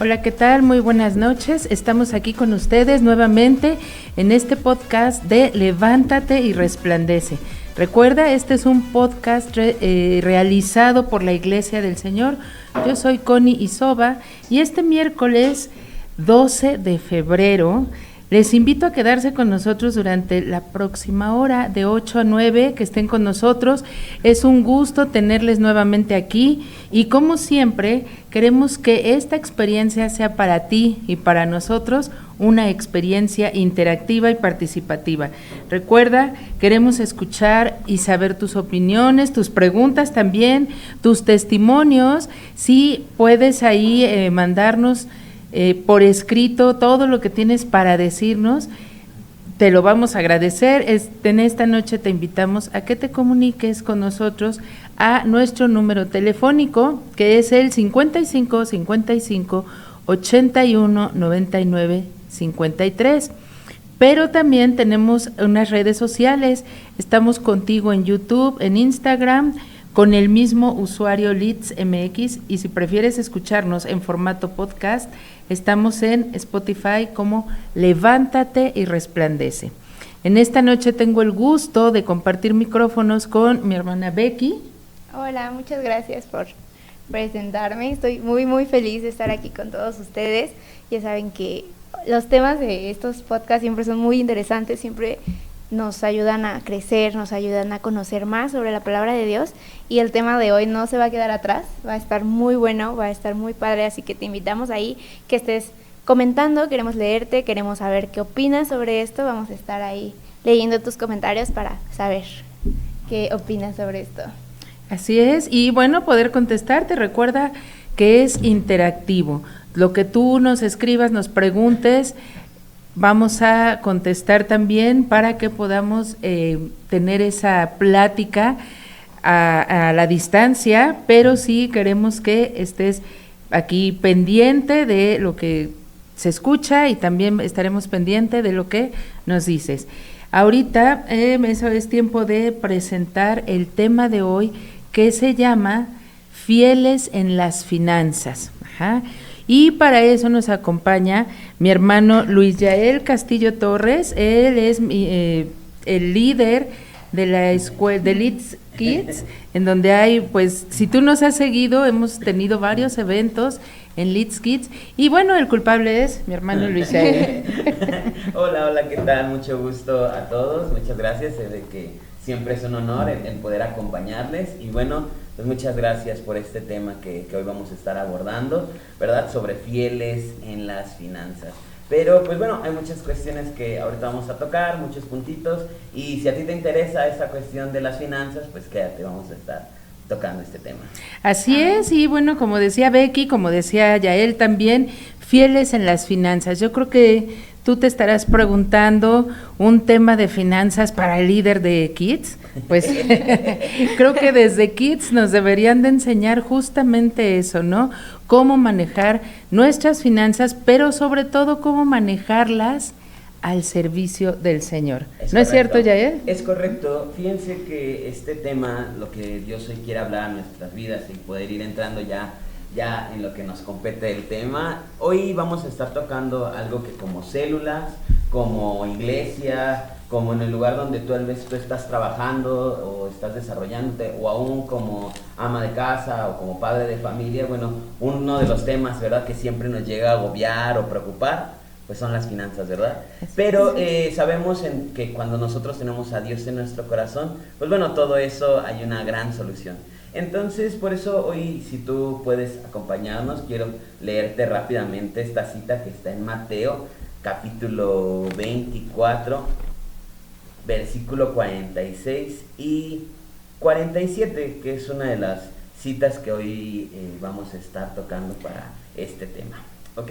Hola, ¿qué tal? Muy buenas noches. Estamos aquí con ustedes nuevamente en este podcast de Levántate y Resplandece. Recuerda, este es un podcast realizado por la Iglesia del Señor. Yo soy Connie Isoba y este miércoles 12 de febrero les invito a quedarse con nosotros durante la próxima hora de 8 a 9, que estén con nosotros. Es un gusto tenerles nuevamente aquí y como siempre queremos que esta experiencia sea para ti y para nosotros una experiencia interactiva y participativa. Recuerda, queremos escuchar y saber tus opiniones, tus preguntas también, tus testimonios. Si puedes ahí mandarnos por escrito todo lo que tienes para decirnos, te lo vamos a agradecer. En esta noche te invitamos a que te comuniques con nosotros a nuestro número telefónico, que es el 55 55 81 99 53. Pero también tenemos unas redes sociales. Estamos contigo en YouTube, en Instagram, con el mismo usuario LeadsMX, y si prefieres escucharnos en formato podcast, estamos en Spotify como Levántate y Resplandece. En esta noche tengo el gusto de compartir micrófonos con mi hermana Becky. Hola, muchas gracias por presentarme. Estoy muy feliz de estar aquí con todos ustedes. Ya saben que los temas de estos podcasts siempre son muy interesantes, siempre nos ayudan a crecer, nos ayudan a conocer más sobre la palabra de Dios, y el tema de hoy no se va a quedar atrás, va a estar muy bueno, va a estar muy padre, así que te invitamos ahí que estés comentando, queremos leerte, queremos saber qué opinas sobre esto, vamos a estar ahí leyendo tus comentarios para saber qué opinas sobre esto. Así es, y bueno, poder contestarte. Recuerda que es interactivo, lo que tú nos escribas, nos preguntes, vamos a contestar también para que podamos tener esa plática a la distancia, pero sí queremos que estés aquí pendiente de lo que se escucha y también estaremos pendiente de lo que nos dices. Ahorita eso es tiempo de presentar el tema de hoy, que se llama Fieles en las finanzas. Ajá. Y para eso nos acompaña mi hermano Luis Yael Castillo Torres. Él es el líder de la escuela de Leeds Kids, en donde hay, pues, si tú nos has seguido, hemos tenido varios eventos en Leeds Kids. Y bueno, el culpable es mi hermano Luis Yael. Hola, ¿qué tal? Mucho gusto a todos. Muchas gracias, de que siempre es un honor el poder acompañarles. Y bueno, pues muchas gracias por este tema que hoy vamos a estar abordando, ¿verdad? Sobre fieles en las finanzas. Pero pues bueno, hay muchas cuestiones que ahorita vamos a tocar, muchos puntitos, y si a ti te interesa esta cuestión de las finanzas, pues quédate, vamos a estar tocando este tema. Así es, y bueno, como decía Becky, como decía Yael también, fieles en las finanzas. Yo creo que tú te estarás preguntando un tema de finanzas para el líder de Kids. Pues creo que desde Kids nos deberían de enseñar justamente eso, ¿no? Cómo manejar nuestras finanzas, pero sobre todo cómo manejarlas al servicio del Señor. ¿No es cierto, Yael? Es correcto. Fíjense que este tema, lo que Dios hoy quiere hablar en nuestras vidas y poder ir entrando ya en lo que nos compete el tema, hoy vamos a estar tocando algo que como células, como iglesia, como en el lugar donde tal vez tú estás trabajando o estás desarrollándote, o aún como ama de casa o como padre de familia, bueno, uno de los temas, ¿verdad?, que siempre nos llega a agobiar o preocupar, pues son las finanzas, ¿verdad? Pero sabemos que cuando nosotros tenemos a Dios en nuestro corazón, pues bueno, todo eso hay una gran solución. Entonces, por eso hoy, si tú puedes acompañarnos, quiero leerte rápidamente esta cita que está en Mateo, capítulo 24, versículo 46 y 47, que es una de las citas que hoy vamos a estar tocando para este tema. ¿Ok?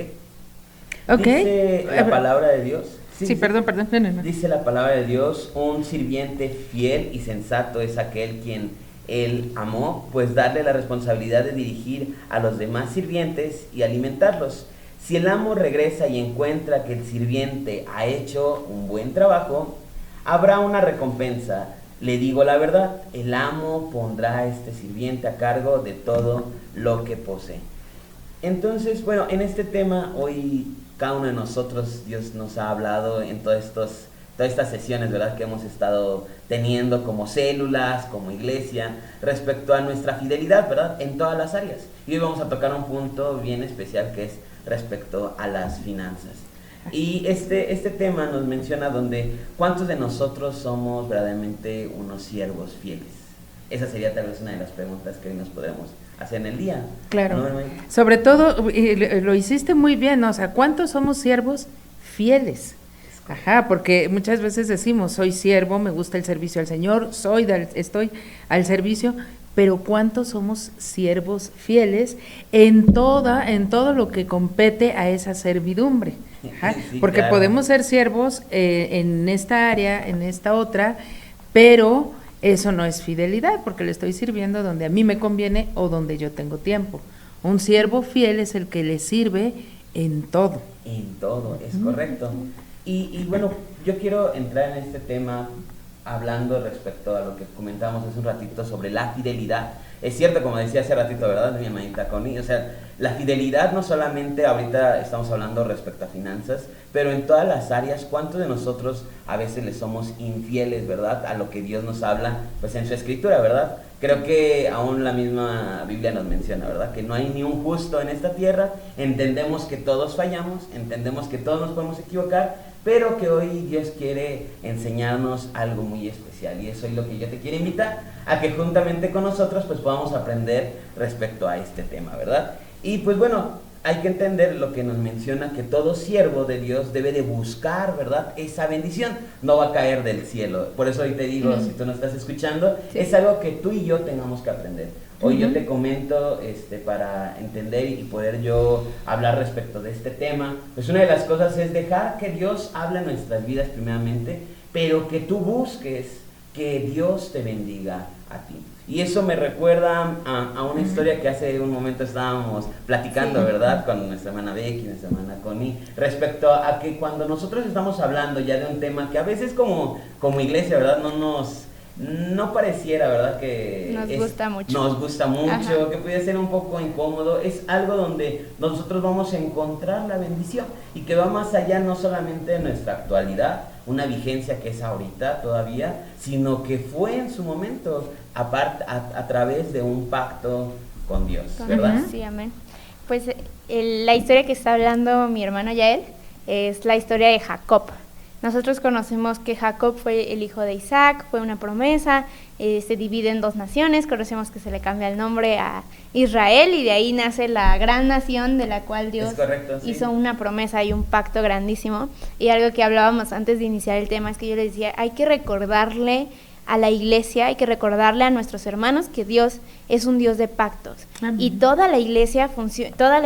Dice la palabra de Dios. Sí, perdón. No. Dice la palabra de Dios: un sirviente fiel y sensato es aquel quien él amó, pues darle la responsabilidad de dirigir a los demás sirvientes y alimentarlos. Si el amo regresa y encuentra que el sirviente ha hecho un buen trabajo, habrá una recompensa. Le digo la verdad, el amo pondrá a este sirviente a cargo de todo lo que posee. Entonces, bueno, en este tema hoy cada uno de nosotros, Dios nos ha hablado en todas estas sesiones, ¿verdad?, que hemos estado teniendo como células, como iglesia, respecto a nuestra fidelidad, ¿verdad?, en todas las áreas. Y hoy vamos a tocar un punto bien especial que es respecto a las finanzas. Y este tema nos menciona donde cuántos de nosotros somos verdaderamente unos siervos fieles. Esa sería tal vez una de las preguntas que hoy nos podemos hacer en el día. Claro, ¿no? Sobre todo, lo hiciste muy bien, ¿no? O sea, ¿cuántos somos siervos fieles? Ajá, porque muchas veces decimos, soy siervo, me gusta el servicio al Señor, estoy al servicio, pero ¿cuántos somos siervos fieles en todo lo que compete a esa servidumbre? Ajá, sí, porque claro, podemos ser siervos en esta área, en esta otra, pero eso no es fidelidad, porque le estoy sirviendo donde a mí me conviene o donde yo tengo tiempo. Un siervo fiel es el que le sirve en todo. En todo, es correcto. Y bueno, yo quiero entrar en este tema hablando respecto a lo que comentábamos hace un ratito sobre la fidelidad. Es cierto, como decía hace ratito, ¿verdad?, mi hermanita Connie, o sea, la fidelidad no solamente ahorita estamos hablando respecto a finanzas, pero en todas las áreas. ¿Cuántos de nosotros a veces le somos infieles, verdad, a lo que Dios nos habla, pues en su escritura, verdad? Creo que aún la misma Biblia nos menciona, ¿verdad?, que no hay ni un justo en esta tierra. Entendemos que todos fallamos, entendemos que todos nos podemos equivocar, pero que hoy Dios quiere enseñarnos algo muy especial, y eso es lo que yo te quiero invitar, a que juntamente con nosotros pues podamos aprender respecto a este tema, ¿verdad? Y pues bueno, hay que entender lo que nos menciona, que todo siervo de Dios debe de buscar, ¿verdad?, esa bendición. No va a caer del cielo. Por eso hoy te digo, si tú no estás escuchando, sí, es algo que tú y yo tengamos que aprender. Hoy yo te comento para entender y poder yo hablar respecto de este tema. Pues una de las cosas es dejar que Dios hable en nuestras vidas primeramente, pero que tú busques que Dios te bendiga a ti. Y eso me recuerda a una historia que hace un momento estábamos platicando, sí, ¿verdad?, con nuestra hermana Becky, nuestra hermana Connie, respecto a que cuando nosotros estamos hablando ya de un tema que a veces como iglesia, ¿verdad?, no pareciera, ¿verdad?, que nos gusta mucho, ajá, que puede ser un poco incómodo. Es algo donde nosotros vamos a encontrar la bendición y que va más allá no solamente de nuestra actualidad, una vigencia que es ahorita todavía, sino que fue en su momento a través de un pacto con Dios, ¿verdad? Sí, amén. Pues la historia que está hablando mi hermano Yael es la historia de Jacob. Nosotros conocemos que Jacob fue el hijo de Isaac, fue una promesa, se divide en 2 naciones, conocemos que se le cambia el nombre a Israel y de ahí nace la gran nación de la cual Dios hizo una promesa y un pacto grandísimo. Y algo que hablábamos antes de iniciar el tema es que yo le decía, hay que recordarle a la iglesia, hay que recordarle a nuestros hermanos que Dios es un Dios de pactos. Amén. Y toda la iglesia, toda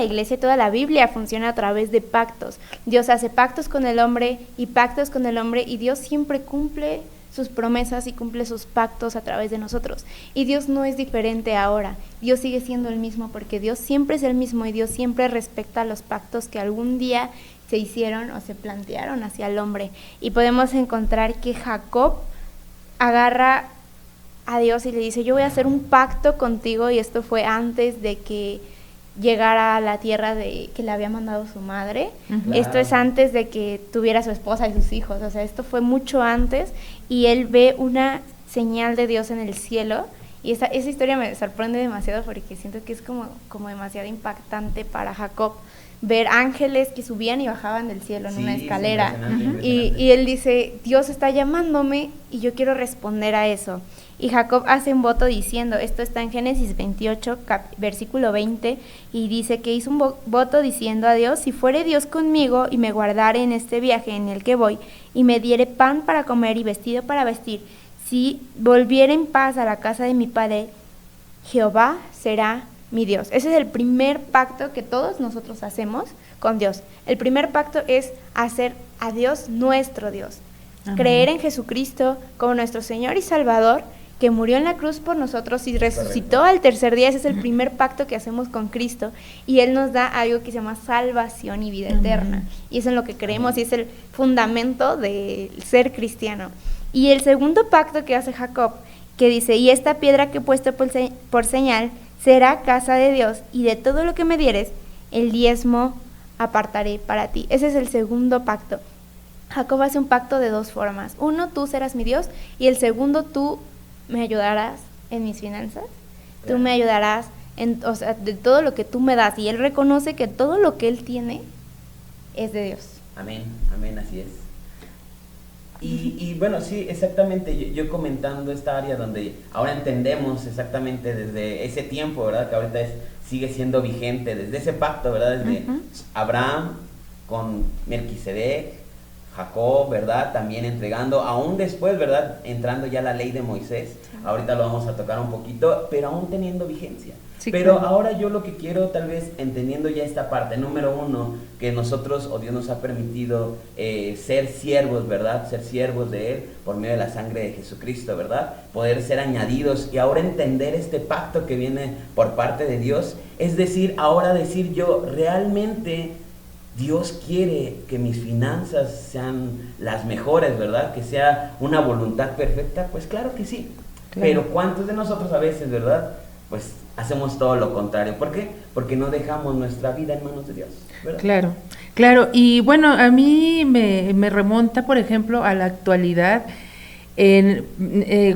la Biblia funciona a través de pactos. Dios hace pactos con el hombre y pactos con el hombre, y Dios siempre cumple sus promesas y cumple sus pactos a través de nosotros. Y Dios no es diferente ahora, Dios sigue siendo el mismo, porque Dios siempre es el mismo y Dios siempre respeta los pactos que algún día se hicieron o se plantearon hacia el hombre. Y podemos encontrar que Jacob agarra a Dios y le dice, yo voy a hacer un pacto contigo, y esto fue antes de que llegara a la tierra que le había mandado su madre. Claro. Esto es antes de que tuviera su esposa y sus hijos, o sea, esto fue mucho antes, y él ve una señal de Dios en el cielo, y esa historia me sorprende demasiado porque siento que es como demasiado impactante para Jacob, ver ángeles que subían y bajaban del cielo en una escalera. Y él dice, Dios está llamándome y yo quiero responder a eso. Y Jacob hace un voto diciendo, esto está en Génesis 28, versículo 20, y dice que hizo un voto diciendo a Dios, si fuere Dios conmigo y me guardare en este viaje en el que voy, y me diere pan para comer y vestido para vestir, si volviere en paz a la casa de mi padre, Jehová será mi Dios. Ese es el primer pacto que todos nosotros hacemos con Dios. El primer pacto es hacer a Dios nuestro Dios. Amén. Creer en Jesucristo como nuestro Señor y Salvador, que murió en la cruz por nosotros y resucitó al tercer día. Ese es el primer pacto que hacemos con Cristo, y Él nos da algo que se llama salvación y vida eterna, y eso es en lo que creemos, y es el fundamento del ser cristiano. Y el segundo pacto que hace Jacob, que dice, y esta piedra que he puesto por señal será casa de Dios, y de todo lo que me dieres, el diezmo apartaré para ti. Ese es el segundo pacto. Jacob hace un pacto de dos formas. Uno, tú serás mi Dios, y el segundo, tú me ayudarás en mis finanzas. Tú me ayudarás o sea, de todo lo que tú me das. Y él reconoce que todo lo que él tiene es de Dios. Amén, amén, así es. Y bueno, sí, exactamente, yo comentando esta área donde ahora entendemos exactamente desde ese tiempo, ¿verdad? Que ahorita sigue siendo vigente, desde ese pacto, ¿verdad? Desde Abraham con Melquisedec, Jacob, ¿verdad? También entregando, aún después, ¿verdad? Entrando ya la ley de Moisés, ahorita lo vamos a tocar un poquito, pero aún teniendo vigencia. Sí, pero claro. Ahora yo lo que quiero, tal vez entendiendo ya esta parte, número uno, que nosotros, o Dios nos ha permitido ser siervos, ¿verdad? Ser siervos de Él por medio de la sangre de Jesucristo, ¿verdad? Poder ser añadidos y ahora entender este pacto que viene por parte de Dios, es decir, ahora decir yo, realmente Dios quiere que mis finanzas sean las mejores, ¿verdad? Que sea una voluntad perfecta, pues claro que sí. Claro. Pero ¿cuántos de nosotros a veces, verdad? Pues hacemos todo lo contrario. ¿Por qué? Porque no dejamos nuestra vida en manos de Dios, ¿verdad? Claro, claro. Y bueno, a mí me remonta, por ejemplo, a la actualidad,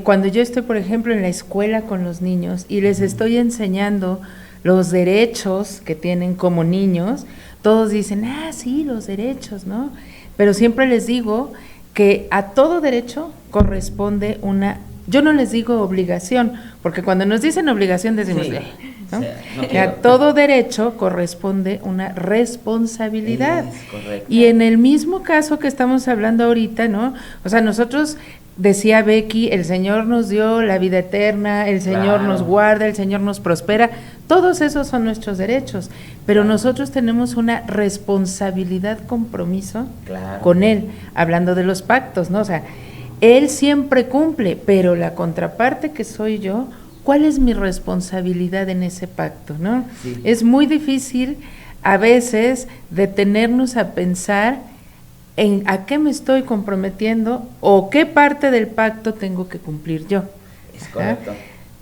cuando yo estoy, por ejemplo, en la escuela con los niños y les estoy enseñando los derechos que tienen como niños, todos dicen, sí, los derechos, ¿no? Pero siempre les digo que a todo derecho corresponde una... Yo no les digo obligación, porque cuando nos dicen obligación decimos, sí, ¿no? No que a todo derecho corresponde una responsabilidad. Y en el mismo caso que estamos hablando ahorita, ¿no? O sea, nosotros, decía Becky, el Señor nos dio la vida eterna, el Señor nos guarda, el Señor nos prospera, todos esos son nuestros derechos, pero nosotros tenemos una responsabilidad, compromiso con Él, hablando de los pactos, ¿no? O sea, Él siempre cumple, pero la contraparte que soy yo, ¿cuál es mi responsabilidad en ese pacto, no? Sí. Es muy difícil a veces detenernos a pensar en a qué me estoy comprometiendo o qué parte del pacto tengo que cumplir yo. Es correcto.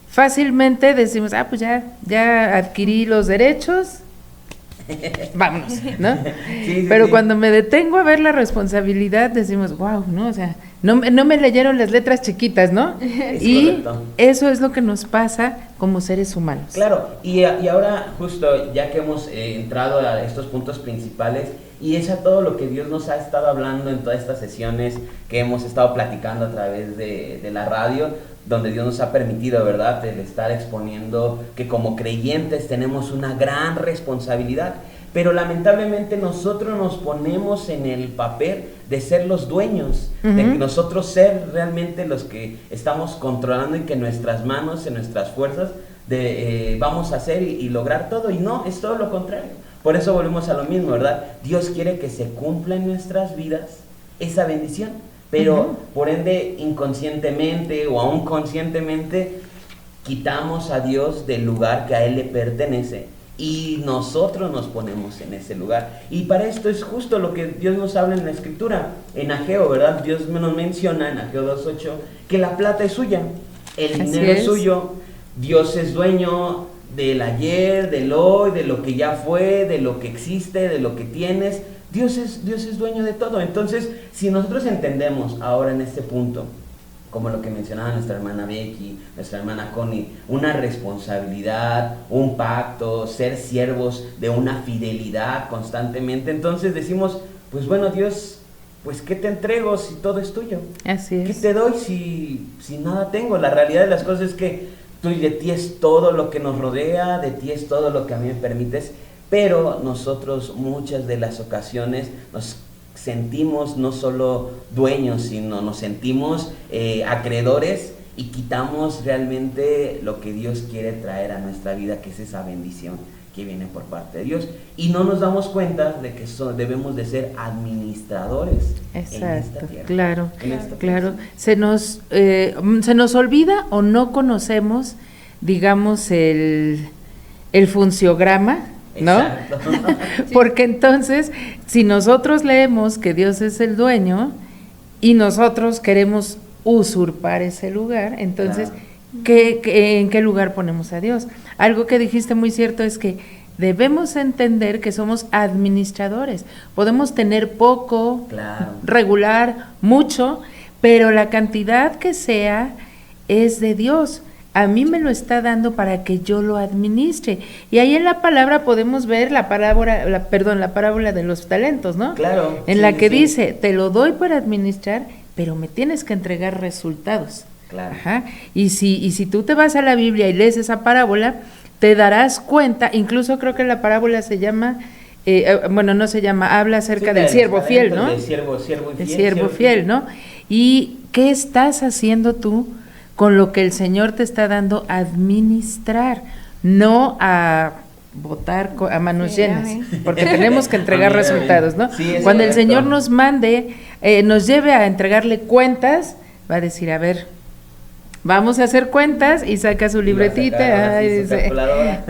Fácilmente decimos, pues ya adquirí los derechos, vámonos, ¿no? Sí, pero cuando me detengo a ver la responsabilidad, decimos, wow, ¿no? O sea, no me leyeron las letras chiquitas, ¿no? Y correcto. Eso es lo que nos pasa como seres humanos. Claro, y ahora justo ya que hemos entrado a estos puntos principales, y es a todo lo que Dios nos ha estado hablando en todas estas sesiones que hemos estado platicando a través de la radio, donde Dios nos ha permitido, ¿verdad?, el estar exponiendo que como creyentes tenemos una gran responsabilidad, pero lamentablemente nosotros nos ponemos en el papel de ser los dueños, de que nosotros ser realmente los que estamos controlando y que en nuestras manos, en nuestras fuerzas, vamos a hacer y lograr todo, y no, es todo lo contrario. Por eso volvemos a lo mismo, ¿verdad? Dios quiere que se cumpla en nuestras vidas esa bendición, pero por ende inconscientemente o aún conscientemente quitamos a Dios del lugar que a Él le pertenece y nosotros nos ponemos en ese lugar. Y para esto es justo lo que Dios nos habla en la Escritura, en Ageo, ¿verdad? Dios nos menciona en Ageo 2:8 que la plata es suya, el dinero es suyo, Dios es dueño del ayer, del hoy, de lo que ya fue, de lo que existe, de lo que tienes. Dios es dueño de todo. Entonces, si nosotros entendemos ahora en este punto, como lo que mencionaba nuestra hermana Becky, nuestra hermana Connie, una responsabilidad, un pacto, ser siervos de una fidelidad constantemente, entonces decimos, pues bueno, Dios, pues ¿qué te entrego si todo es tuyo? Así es. ¿Qué te doy si nada tengo? La realidad de las cosas es que de ti es todo lo que nos rodea, de ti es todo lo que a mí me permites, pero nosotros muchas de las ocasiones nos sentimos no solo dueños, sino nos sentimos acreedores y quitamos realmente lo que Dios quiere traer a nuestra vida, que es esa bendición que viene por parte de Dios, y no nos damos cuenta de que debemos de ser administradores. Exacto, en esta tierra, claro, claro. Se nos olvida o no conocemos, digamos, el funciograma, ¿no? Exacto. Porque entonces, si nosotros leemos que Dios es el dueño y nosotros queremos usurpar ese lugar, entonces, claro. ¿En qué lugar ponemos a Dios? Algo que dijiste muy cierto es que debemos entender que somos administradores. Podemos tener poco, Claro. regular, mucho, pero la cantidad que sea es de Dios. A mí me lo está dando para que yo lo administre. Y ahí en la palabra podemos ver la parábola de los talentos, ¿no? Claro. En sí, la que sí. dice, te lo doy para administrar, pero me tienes que entregar resultados. Claro. Ajá. Y si tú te vas a la Biblia y lees esa parábola, te darás cuenta, incluso creo que la parábola se llama, no se llama, habla acerca Sí, del de siervo los fiel, talentos, ¿no? del siervo y El fiel. siervo fiel, ¿no? ¿Y qué estás haciendo tú con lo que el Señor te está dando a administrar? No a votar a manos Sí, llenas, amén. porque tenemos que entregar Amén, resultados, ¿no? sí, es Cuando el correcto. Señor nos mande, nos lleve a entregarle cuentas, va a decir, a ver, vamos a hacer cuentas, y saca su libretita, ay, dice,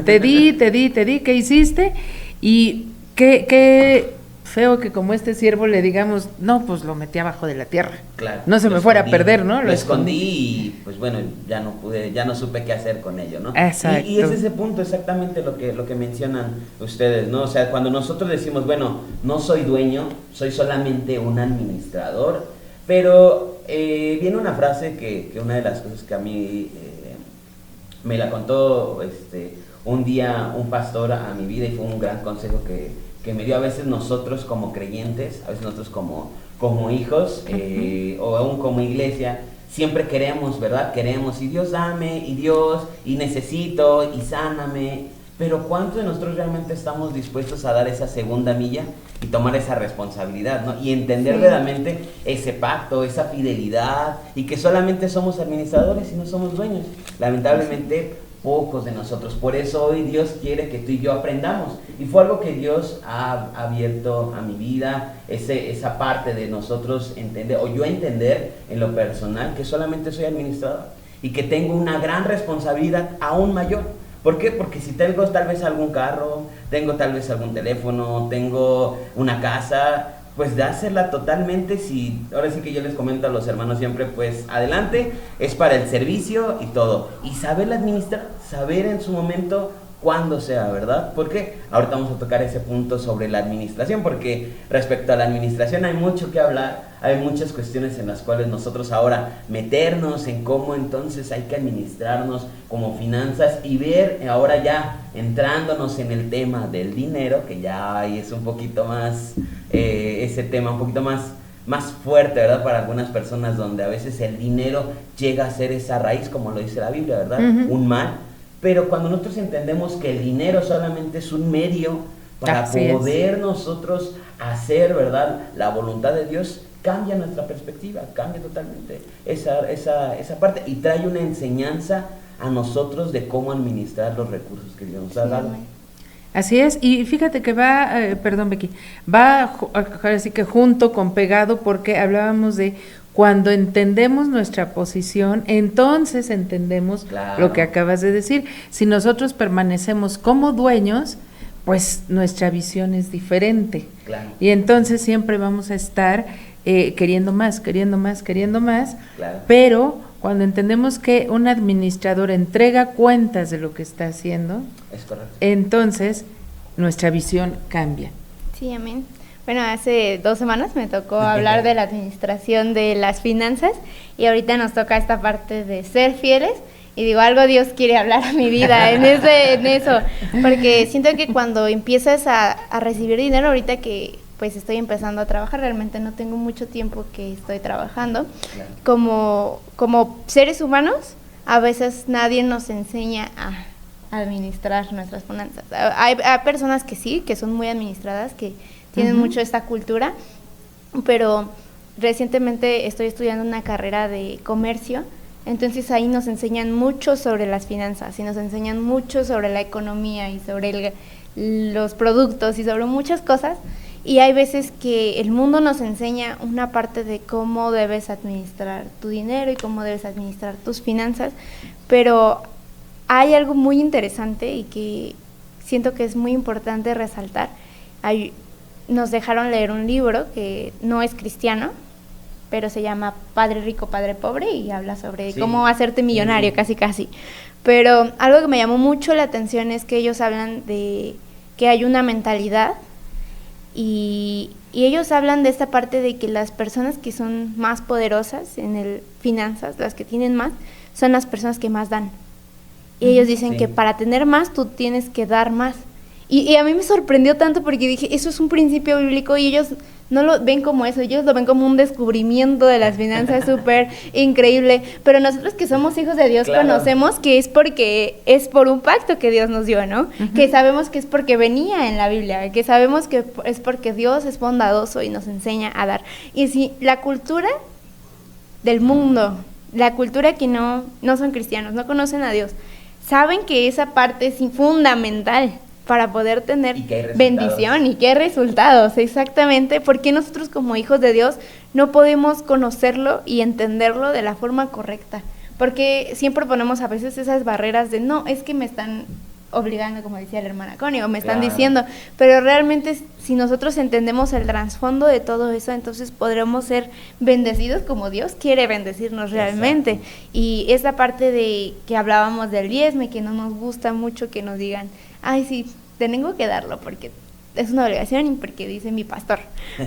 te di, ¿qué hiciste? Y qué feo que como este siervo le digamos, no, pues lo metí abajo de la tierra. Claro, No se lo me fuera a escondí, perder, ¿no? Lo escondí y pues bueno, ya no supe qué hacer con ello, ¿no? Exacto. Y es ese punto exactamente lo que mencionan ustedes, ¿no? O sea, cuando nosotros decimos, bueno, no soy dueño, soy solamente un administrador, pero viene una frase que una de las cosas que a mí me la contó un día un pastor a mi vida, y fue un gran consejo que me dio. A veces nosotros como creyentes, a veces nosotros como hijos, o aún como iglesia, siempre queremos, ¿verdad? Queremos, y Dios dame, y Dios, y necesito, y sáname. Pero ¿cuántos de nosotros realmente estamos dispuestos a dar esa segunda milla y tomar esa responsabilidad, ¿no? Y entender Sí. verdaderamente ese pacto, esa fidelidad, y que solamente somos administradores y no somos dueños. Lamentablemente, pocos de nosotros. Por eso hoy Dios quiere que tú y yo aprendamos. Y fue algo que Dios ha abierto a mi vida, esa parte de nosotros entender, o yo entender en lo personal, que solamente soy administrador y que tengo una gran responsabilidad aún mayor. ¿Por qué? Porque si tengo tal vez algún carro, tengo tal vez algún teléfono, tengo una casa, pues de hacerla totalmente, ahora sí que yo les comento a los hermanos siempre, pues adelante, es para el servicio y todo. Y saberla administrar, saber en su momento cuándo sea, ¿verdad? Porque ahorita vamos a tocar ese punto sobre la administración, porque respecto a la administración hay mucho que hablar, hay muchas cuestiones en las cuales nosotros ahora meternos en cómo entonces hay que administrarnos como finanzas, y ver ahora ya entrándonos en el tema del dinero, que ya ahí es un poquito más, ese tema un poquito más fuerte, ¿verdad? Para algunas personas, donde a veces el dinero llega a ser esa raíz, como lo dice la Biblia, ¿verdad? Uh-huh. Un mal. Pero cuando nosotros entendemos que el dinero solamente es un medio para Así poder nosotros hacer, ¿verdad?, la voluntad de Dios, cambia nuestra perspectiva, cambia totalmente esa parte, y trae una enseñanza a nosotros de cómo administrar los recursos que Dios nos ha dado. Así es, y fíjate que va, perdón Becky, así que junto con pegado, porque hablábamos de cuando entendemos nuestra posición, entonces entendemos Claro. lo que acabas de decir. Si nosotros permanecemos como dueños, pues nuestra visión es diferente. Claro. Y entonces siempre vamos a estar queriendo más, Claro. pero cuando entendemos que un administrador entrega cuentas de lo que está haciendo, Es correcto. entonces nuestra visión cambia. Sí, amén. Bueno, hace 2 semanas me tocó hablar de la administración de las finanzas, y ahorita nos toca esta parte de ser fieles, y digo, algo Dios quiere hablar a mi vida en eso, porque siento que cuando empiezas a recibir dinero, ahorita que pues estoy empezando a trabajar, realmente no tengo mucho tiempo que estoy trabajando, Claro. como seres humanos, a veces nadie nos enseña a administrar nuestras finanzas. Hay personas que sí, que son muy administradas, que tienen mucho esta cultura, pero recientemente estoy estudiando una carrera de comercio, entonces ahí nos enseñan mucho sobre las finanzas, y nos enseñan mucho sobre la economía y sobre los productos y sobre muchas cosas, y hay veces que el mundo nos enseña una parte de cómo debes administrar tu dinero y cómo debes administrar tus finanzas, pero hay algo muy interesante y que siento que es muy importante resaltar. Nos dejaron leer un libro que no es cristiano, pero se llama Padre Rico, Padre Pobre, y habla sobre cómo hacerte millonario, casi. Pero algo que me llamó mucho la atención es que ellos hablan de que hay una mentalidad y ellos hablan de esta parte de que las personas que son más poderosas en el finanzas, las que tienen más, son las personas que más dan. Y ellos dicen que para tener más tú tienes que dar más. Y a mí me sorprendió tanto porque dije, eso es un principio bíblico y ellos no lo ven como eso, ellos lo ven como un descubrimiento de las finanzas súper increíble, pero nosotros que somos hijos de Dios conocemos que es porque es por un pacto que Dios nos dio, ¿no? Que sabemos que es porque venía en la Biblia, que sabemos que es porque Dios es bondadoso y nos enseña a dar. Y si la cultura del mundo, la cultura que no son cristianos, no conocen a Dios, saben que esa parte es fundamental para poder tener bendición y que hay resultados, exactamente, porque nosotros como hijos de Dios no podemos conocerlo y entenderlo de la forma correcta, porque siempre ponemos a veces esas barreras de no, es que me están obligando, como decía la hermana Connie, o me están diciendo, pero realmente si nosotros entendemos el trasfondo de todo eso, entonces podremos ser bendecidos como Dios quiere bendecirnos realmente. Exacto. Y esa parte de que hablábamos del diezmo y que no nos gusta mucho que nos digan, ay sí, tengo que darlo porque es una obligación y porque dice mi pastor,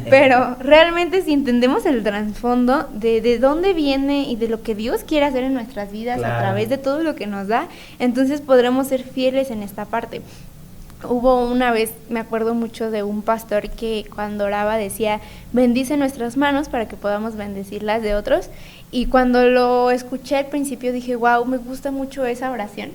pero realmente si entendemos el trasfondo de dónde viene y de lo que Dios quiere hacer en nuestras vidas a través de todo lo que nos da, entonces podremos ser fieles en esta parte. Hubo una vez, me acuerdo mucho de un pastor que cuando oraba decía, bendice nuestras manos para que podamos bendecir las de otros, y cuando lo escuché al principio dije, wow, me gusta mucho esa oración,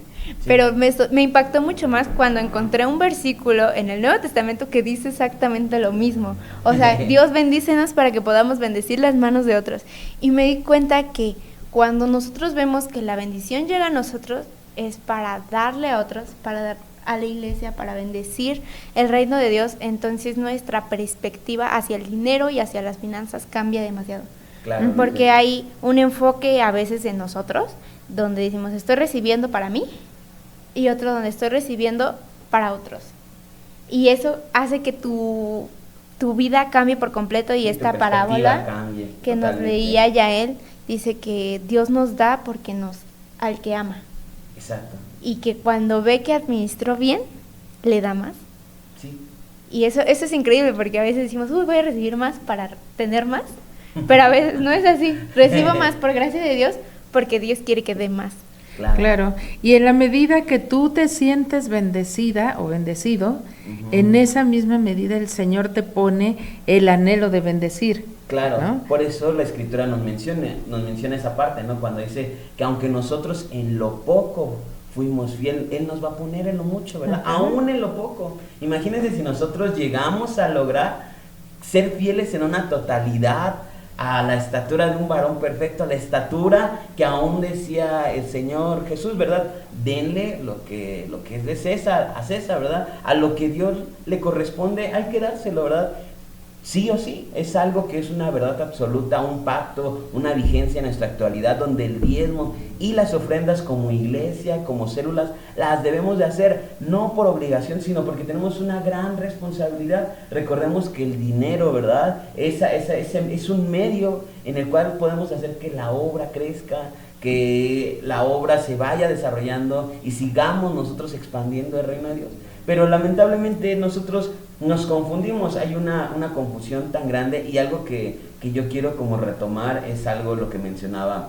pero me impactó mucho más cuando encontré un versículo en el Nuevo Testamento que dice exactamente lo mismo, o sea, Dios bendícenos para que podamos bendecir las manos de otros, y me di cuenta que cuando nosotros vemos que la bendición llega a nosotros, es para darle a otros, para dar a la iglesia, para bendecir el reino de Dios, entonces nuestra perspectiva hacia el dinero y hacia las finanzas cambia demasiado. Claro, porque hay un enfoque a veces en nosotros, donde decimos, estoy recibiendo para mí, y otro donde estoy recibiendo para otros. Y eso hace que tu vida cambie por completo, y esta parábola cambie, que totalmente. Nos leía Yael, dice que Dios nos da porque al que ama. Exacto. Y que cuando ve que administró bien, le da más. Sí. Y eso es increíble, porque a veces decimos, voy a recibir más para tener más, pero a veces no es así. Recibo más por gracia de Dios, porque Dios quiere que dé más. Claro. Y en la medida que tú te sientes bendecida o bendecido, en esa misma medida el Señor te pone el anhelo de bendecir. Claro, ¿no? Por eso la Escritura nos menciona esa parte, ¿no? Cuando dice que aunque nosotros en lo poco fuimos fieles, Él nos va a poner en lo mucho, ¿verdad? Aún en lo poco. Imagínense si nosotros llegamos a lograr ser fieles en una totalidad, a la estatura de un varón perfecto, a la estatura que aún decía el Señor Jesús, ¿verdad? Denle lo que es de César, a César, ¿verdad? A lo que Dios le corresponde, hay que dárselo, ¿verdad? Sí o sí, es algo que es una verdad absoluta, un pacto, una vigencia en nuestra actualidad, donde el diezmo y las ofrendas como iglesia, como células, las debemos de hacer, no por obligación, sino porque tenemos una gran responsabilidad. Recordemos que el dinero, ¿verdad? Es un medio en el cual podemos hacer que la obra crezca, que la obra se vaya desarrollando y sigamos nosotros expandiendo el reino de Dios. Pero lamentablemente nosotros nos confundimos, hay una confusión tan grande, y algo que yo quiero como retomar es algo lo que mencionaba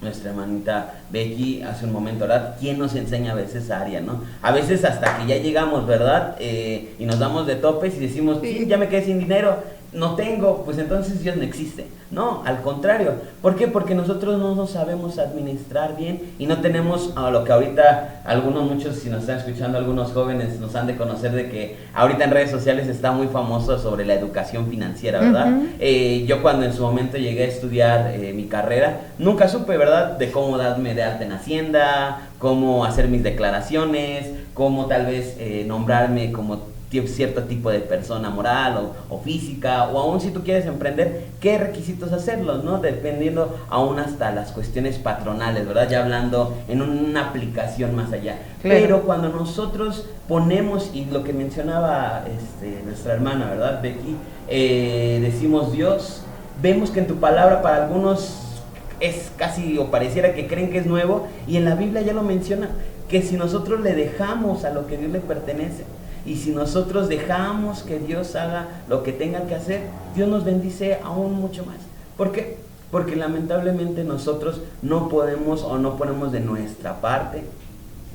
nuestra hermanita Becky hace un momento, ¿verdad? ¿Quién nos enseña a veces esa área, no? A veces hasta que ya llegamos, ¿verdad? Y nos damos de topes y decimos, sí, ya me quedé sin dinero, no tengo, pues entonces Dios no existe. No, al contrario. ¿Por qué? Porque nosotros no nos sabemos administrar bien y no tenemos lo que ahorita muchos, si nos están escuchando, algunos jóvenes nos han de conocer, de que ahorita en redes sociales está muy famoso sobre la educación financiera, ¿verdad? Yo cuando en su momento llegué a estudiar mi carrera, nunca supe, ¿verdad?, de cómo darme de alta en Hacienda, cómo hacer mis declaraciones, cómo tal vez nombrarme como cierto tipo de persona moral o física, o aún si tú quieres emprender, qué requisitos hacerlos, ¿no? Dependiendo aún hasta las cuestiones patronales, ¿verdad? Ya hablando en una aplicación más allá. Claro. Pero cuando nosotros ponemos, y lo que mencionaba nuestra hermana, ¿verdad, Becky? Decimos, Dios, vemos que en tu palabra para algunos es casi, o pareciera que creen que es nuevo, y en la Biblia ya lo menciona, que si nosotros le dejamos a lo que Dios le pertenece, Y si nosotros dejamos que Dios haga lo que tenga que hacer, Dios nos bendice aún mucho más. ¿Por qué? Porque lamentablemente nosotros no podemos o no ponemos de nuestra parte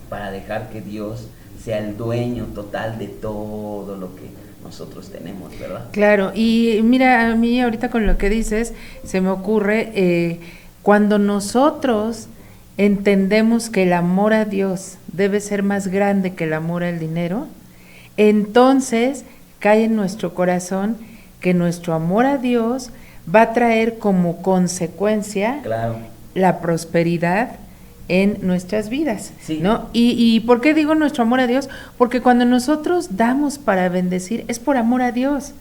para dejar que Dios sea el dueño total de todo lo que nosotros tenemos, ¿verdad? Claro, y mira, a mí ahorita con lo que dices, se me ocurre, cuando nosotros entendemos que el amor a Dios debe ser más grande que el amor al dinero, entonces cae en nuestro corazón que nuestro amor a Dios va a traer como consecuencia la prosperidad en nuestras vidas, sí. ¿no? Y ¿por qué digo nuestro amor a Dios? Porque cuando nosotros damos para bendecir, es por amor a Dios,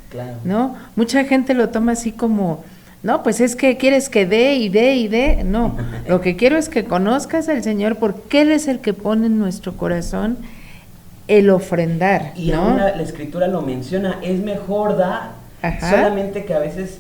¿no? Mucha gente lo toma así como, no, pues es que quieres que dé y dé y dé. No, lo que quiero es que conozcas al Señor, porque Él es el que pone en nuestro corazón el ofrendar, y ¿no? aún la Escritura lo menciona, es mejor dar. Ajá. Solamente que a veces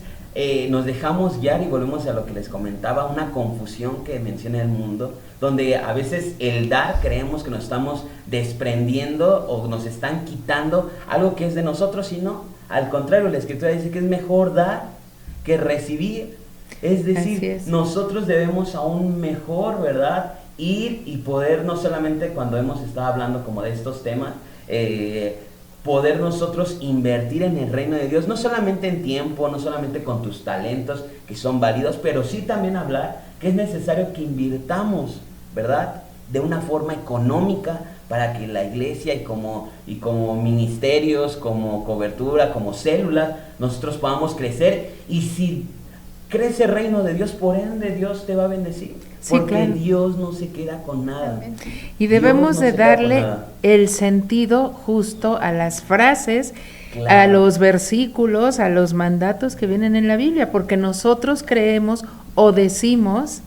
nos dejamos guiar, y volvemos a lo que les comentaba, una confusión que menciona el mundo, donde a veces el dar creemos que nos estamos desprendiendo o nos están quitando algo que es de nosotros, y no, al contrario, la Escritura dice que es mejor dar que recibir. Es decir, nosotros debemos aún mejor, ¿verdad?, ir y poder, no solamente cuando hemos estado hablando como de estos temas, poder nosotros invertir en el reino de Dios, no solamente en tiempo, no solamente con tus talentos que son válidos, pero sí también hablar que es necesario que invirtamos, ¿verdad?, de una forma económica para que la iglesia y como ministerios, como cobertura, como células, nosotros podamos crecer. Y si crece el reino de Dios, por ende Dios te va a bendecir. Sí, porque claro. Dios no se queda con nada. Y debemos de darle el sentido justo a las frases, a los versículos, a los mandatos que vienen en la Biblia, porque nosotros creemos o decimos,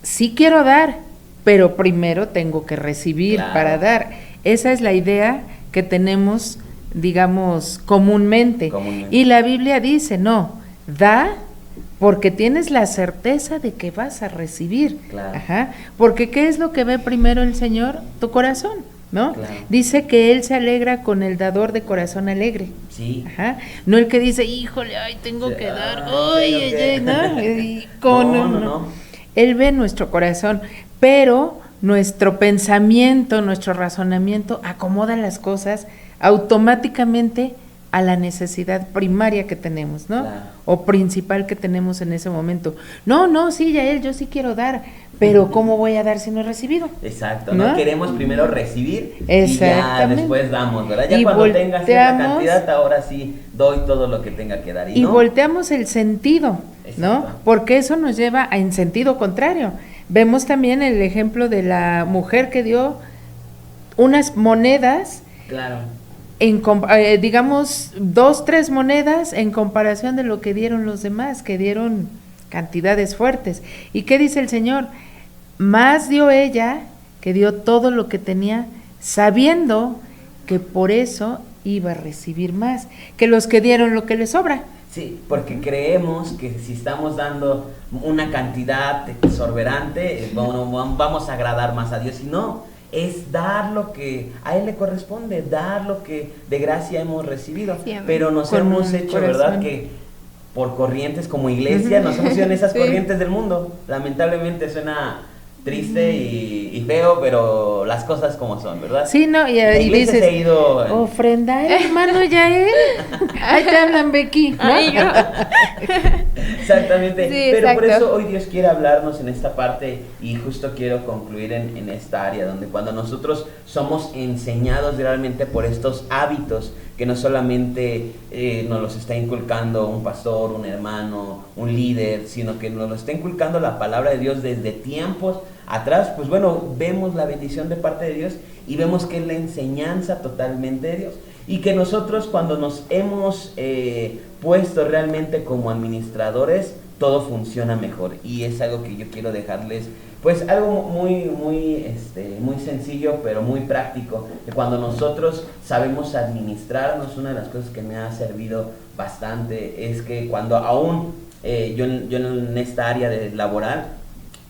sí quiero dar, pero primero tengo que recibir para dar. Esa es la idea que tenemos, digamos, comúnmente. Y la Biblia dice, no, da porque tienes la certeza de que vas a recibir. Ajá. Porque ¿qué es lo que ve primero el Señor? Tu corazón, ¿no? Dice que Él se alegra con el dador de corazón alegre. Sí. Ajá. No el que dice, híjole, ay, tengo que dar, no. Él ve nuestro corazón, pero nuestro pensamiento, nuestro razonamiento acomoda las cosas automáticamente a la necesidad primaria que tenemos, ¿no? O principal que tenemos en ese momento. No, sí, Yael, yo sí quiero dar, pero ¿cómo voy a dar si no he recibido? Exacto, no queremos primero recibir y ya después damos, ¿verdad? Ya cuando tenga cierta cantidad, ahora sí doy todo lo que tenga que dar. Y volteamos el sentido, ¿no? Porque eso nos lleva en sentido contrario. Vemos también el ejemplo de la mujer que dio unas monedas, digamos 2, 3 monedas en comparación de lo que dieron los demás, que dieron cantidades fuertes. ¿Y qué dice el Señor? Más dio ella, que dio todo lo que tenía, sabiendo que por eso iba a recibir más que los que dieron lo que les sobra. Sí, porque creemos que si estamos dando una cantidad exorberante, vamos a agradar más a Dios, y no. Es dar lo que a Él le corresponde, dar lo que de gracia hemos recibido. Pero nos hemos hecho, ¿verdad?, que por corrientes como iglesia, nos hemos ido en esas corrientes del mundo. Lamentablemente suena triste y feo, pero las cosas como son, ¿verdad? Sí, no, y dices, se ha ido ofrendar, hermano Yael. Ahí te hablan, Becky, ¿no? Exactamente, pero por eso hoy Dios quiere hablarnos en esta parte, y justo quiero concluir en esta área, donde cuando nosotros somos enseñados realmente por estos hábitos, que no solamente nos los está inculcando un pastor, un hermano, un líder, sino que nos lo está inculcando la palabra de Dios desde tiempos atrás, pues bueno, vemos la bendición de parte de Dios y vemos que es la enseñanza totalmente de Dios. Y que nosotros, cuando nos hemos puesto realmente como administradores, todo funciona mejor. Y es algo que yo quiero dejarles, pues algo muy sencillo, pero muy práctico. Que cuando nosotros sabemos administrarnos, una de las cosas que me ha servido bastante es que cuando aún yo en esta área de laboral,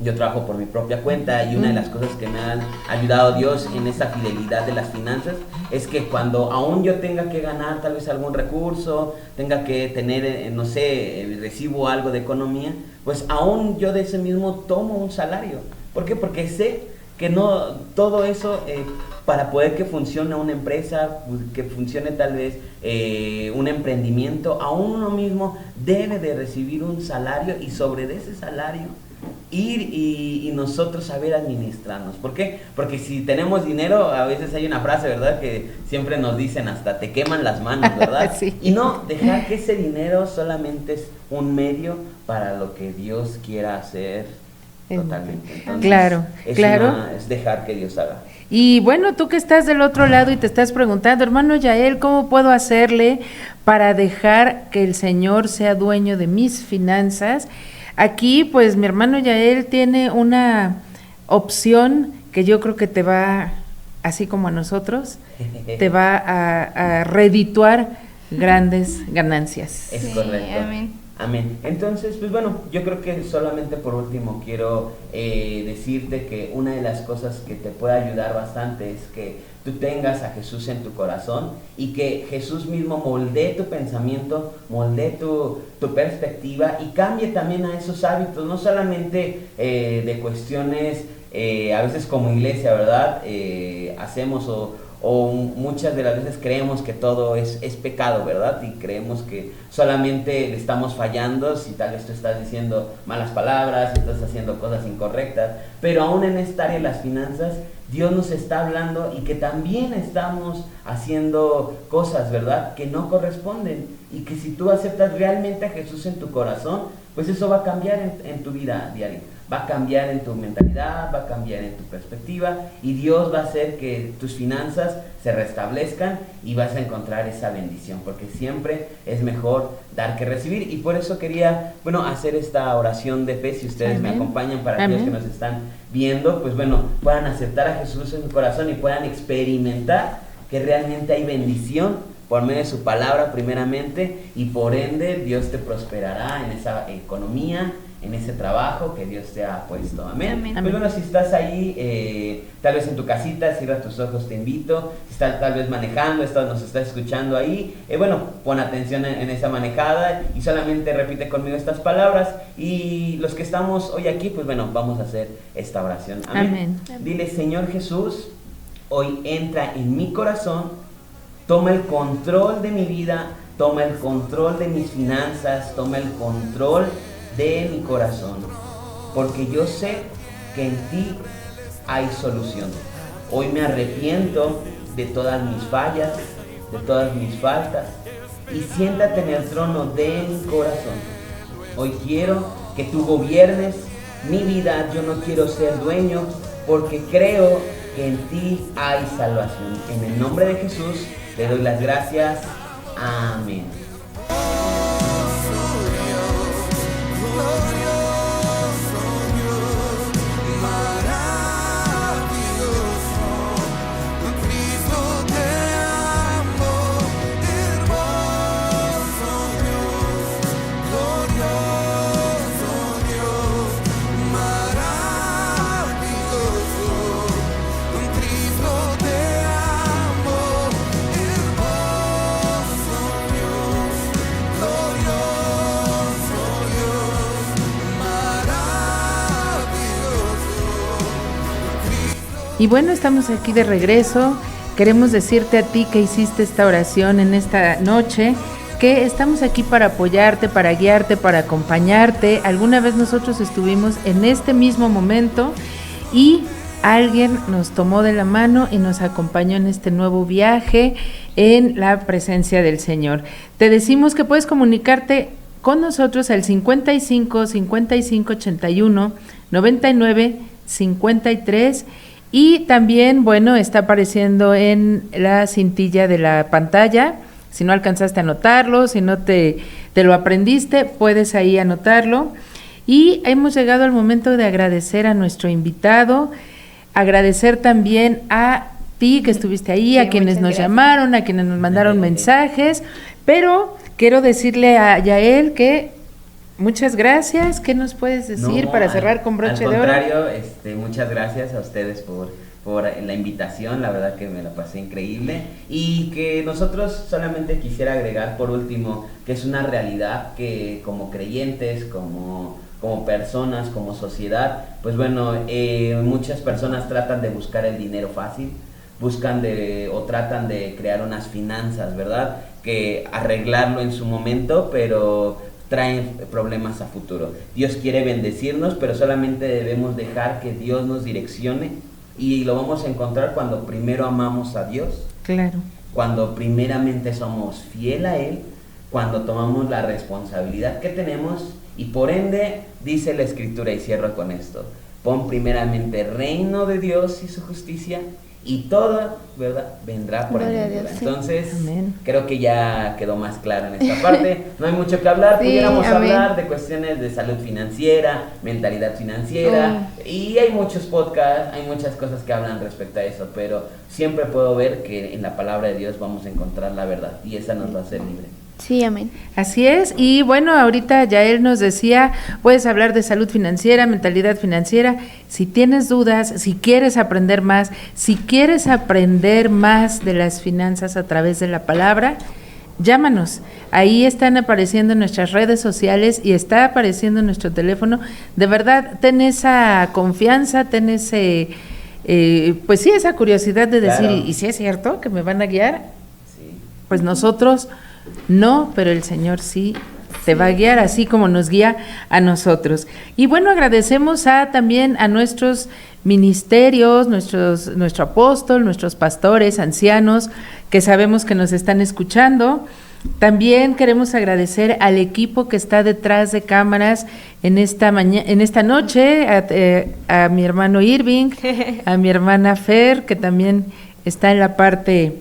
Yo trabajo por mi propia cuenta y una de las cosas que me han ayudado Dios en esa fidelidad de las finanzas es que cuando aún yo tenga que ganar tal vez algún recurso, tenga que tener, no sé, recibo algo de economía, pues aún yo de ese mismo tomo un salario. ¿Por qué? Porque sé que no todo eso para poder que funcione una empresa, que funcione tal vez un emprendimiento, aún uno mismo debe de recibir un salario y sobre de ese salario ir y nosotros saber administrarnos. ¿Por qué? Porque si tenemos dinero, a veces hay una frase, ¿verdad? Que siempre nos dicen hasta te queman las manos, ¿verdad? Sí. Y no dejar que ese dinero solamente es un medio para lo que Dios quiera hacer totalmente. Entonces, claro. es dejar que Dios haga. Y bueno, tú que estás del otro lado y te estás preguntando, hermano Yael, ¿cómo puedo hacerle para dejar que el Señor sea dueño de mis finanzas? Aquí, pues, mi hermano Yael tiene una opción que yo creo que te va, así como a nosotros, te va a redituar grandes ganancias. Es Sí, correcto. amén. Amén. Entonces, pues bueno, yo creo que solamente por último quiero decirte que una de las cosas que te puede ayudar bastante es que tú tengas a Jesús en tu corazón y que Jesús mismo moldee tu pensamiento, moldee tu perspectiva y cambie también a esos hábitos, no solamente de cuestiones, a veces como iglesia, ¿verdad? Hacemos o muchas de las veces creemos que todo es pecado, ¿verdad? Y creemos que solamente le estamos fallando si tal vez tú estás diciendo malas palabras, si estás haciendo cosas incorrectas, pero aún en esta área de las finanzas, Dios nos está hablando y que también estamos haciendo cosas, ¿verdad?, que no corresponden, y que si tú aceptas realmente a Jesús en tu corazón, pues eso va a cambiar en tu vida diaria. Va a cambiar en tu mentalidad, va a cambiar en tu perspectiva y Dios va a hacer que tus finanzas se restablezcan y vas a encontrar esa bendición, porque siempre es mejor dar que recibir. Y por eso quería, hacer esta oración de fe. Si ustedes me acompañan, para aquellos que nos están viendo, pues puedan aceptar a Jesús en su corazón y puedan experimentar que realmente hay bendición por medio de su palabra primeramente, y por ende Dios te prosperará en esa economía, en ese trabajo que Dios te ha puesto. Amén. Amén. Pues si estás ahí, tal vez en tu casita, cierra tus ojos, te invito. Si estás tal vez manejando, nos estás escuchando ahí, pon atención en esa manejada y solamente repite conmigo estas palabras. Y los que estamos hoy aquí, pues vamos a hacer esta oración. Amén. Dile: Señor Jesús, hoy entra en mi corazón, toma el control de mi vida, toma el control de mis finanzas, toma el control de mi corazón, porque yo sé que en ti hay solución. Hoy me arrepiento de todas mis fallas, de todas mis faltas, y siéntate en el trono de mi corazón. Hoy quiero que tú gobiernes mi vida. Yo no quiero ser dueño, porque creo que en ti hay salvación. En el nombre de Jesús te doy las gracias. Amén. Y bueno, estamos aquí de regreso. Queremos decirte a ti que hiciste esta oración en esta noche, que estamos aquí para apoyarte, para guiarte, para acompañarte. Alguna vez nosotros estuvimos en este mismo momento y alguien nos tomó de la mano y nos acompañó en este nuevo viaje en la presencia del Señor. Te decimos que puedes comunicarte con nosotros al 55 55 81 99 53. Y también, está apareciendo en la cintilla de la pantalla. Si no alcanzaste a anotarlo, si no te lo aprendiste, puedes ahí anotarlo. Y hemos llegado al momento de agradecer a nuestro invitado, agradecer también a ti que estuviste ahí, sí, a quienes nos llamaron, a quienes nos mandaron mensajes, pero quiero decirle a Yael que Muchas gracias. ¿Qué nos puedes decir para cerrar con broche de oro? Al contrario, muchas gracias a ustedes por la invitación, la verdad que me la pasé increíble, y que nosotros solamente quisiera agregar por último que es una realidad que como creyentes, como personas, como sociedad, pues bueno, muchas personas tratan de buscar el dinero fácil, tratan de crear unas finanzas, ¿verdad? Que arreglarlo en su momento, pero traen problemas a futuro. Dios quiere bendecirnos, pero solamente debemos dejar que Dios nos direccione, y lo vamos a encontrar cuando primero amamos a Dios. Claro. Cuando primeramente somos fiel a Él, cuando tomamos la responsabilidad que tenemos, y por ende, dice la Escritura, y cierro con esto: pon primeramente el reino de Dios y su justicia, y todo, ¿verdad?, vendrá por añadidura. Entonces, amén. Creo que ya quedó más claro en esta parte. No hay mucho que hablar. Sí, pudiéramos hablar de cuestiones de salud financiera, mentalidad financiera, y hay muchos podcasts, hay muchas cosas que hablan respecto a eso, pero siempre puedo ver que en la palabra de Dios vamos a encontrar la verdad, y esa nos va a hacer libre. Sí, amén. Así es, y bueno, ahorita Yael nos decía, puedes hablar de salud financiera, mentalidad financiera. Si tienes dudas, si quieres aprender más, de las finanzas a través de la palabra, llámanos. Ahí están apareciendo nuestras redes sociales y está apareciendo nuestro teléfono. De verdad, ten esa confianza, ten ese, pues sí, esa curiosidad de decir, claro. ¿Y si es cierto que me van a guiar? Sí. Pues nosotros no, pero el Señor sí te va a guiar, así como nos guía a nosotros. Y bueno, agradecemos también a nuestros ministerios, nuestro apóstol, nuestros pastores, ancianos, que sabemos que nos están escuchando. También queremos agradecer al equipo que está detrás de cámaras en esta noche, a mi hermano Irving, a mi hermana Fer, que también está en la parte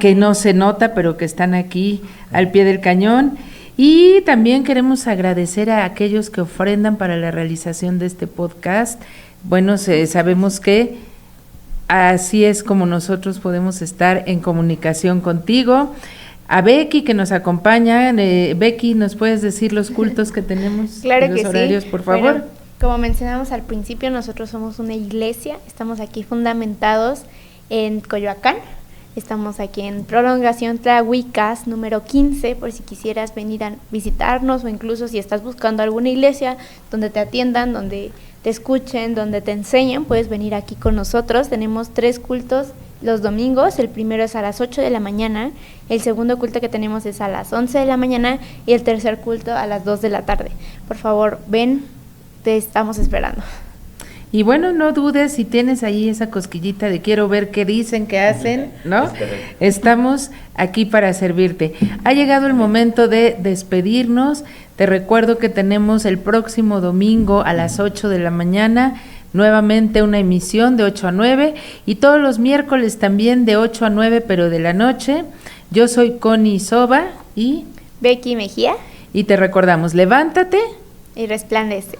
que no se nota, pero que están aquí al pie del cañón. Y también queremos agradecer a aquellos que ofrendan para la realización de este podcast. Bueno, sabemos que así es como nosotros podemos estar en comunicación contigo. A Becky, que nos acompaña. Becky, ¿nos puedes decir los cultos que tenemos? Claro, los que horarios, sí. por favor. Bueno, como mencionamos al principio, nosotros somos una iglesia, estamos aquí fundamentados en Coyoacán. Estamos aquí en Prolongación Tlahuicas, número 15, por si quisieras venir a visitarnos, o incluso si estás buscando alguna iglesia donde te atiendan, donde te escuchen, donde te enseñen, puedes venir aquí con nosotros. Tenemos 3 cultos los domingos. El primero es a las 8 de la mañana, el segundo culto que tenemos es a las 11 de la mañana y el tercer culto a las 2 de la tarde. Por favor, ven, te estamos esperando. Y bueno, no dudes, si tienes ahí esa cosquillita de quiero ver qué dicen, qué hacen, ¿no? Estamos aquí para servirte. Ha llegado el momento de despedirnos. Te recuerdo que tenemos el próximo domingo a las 8 de la mañana, nuevamente una emisión de 8 a 9, y todos los miércoles también de 8 a 9, pero de la noche. Yo soy Connie Soba y Becky Mejía. Y te recordamos, levántate y resplandece.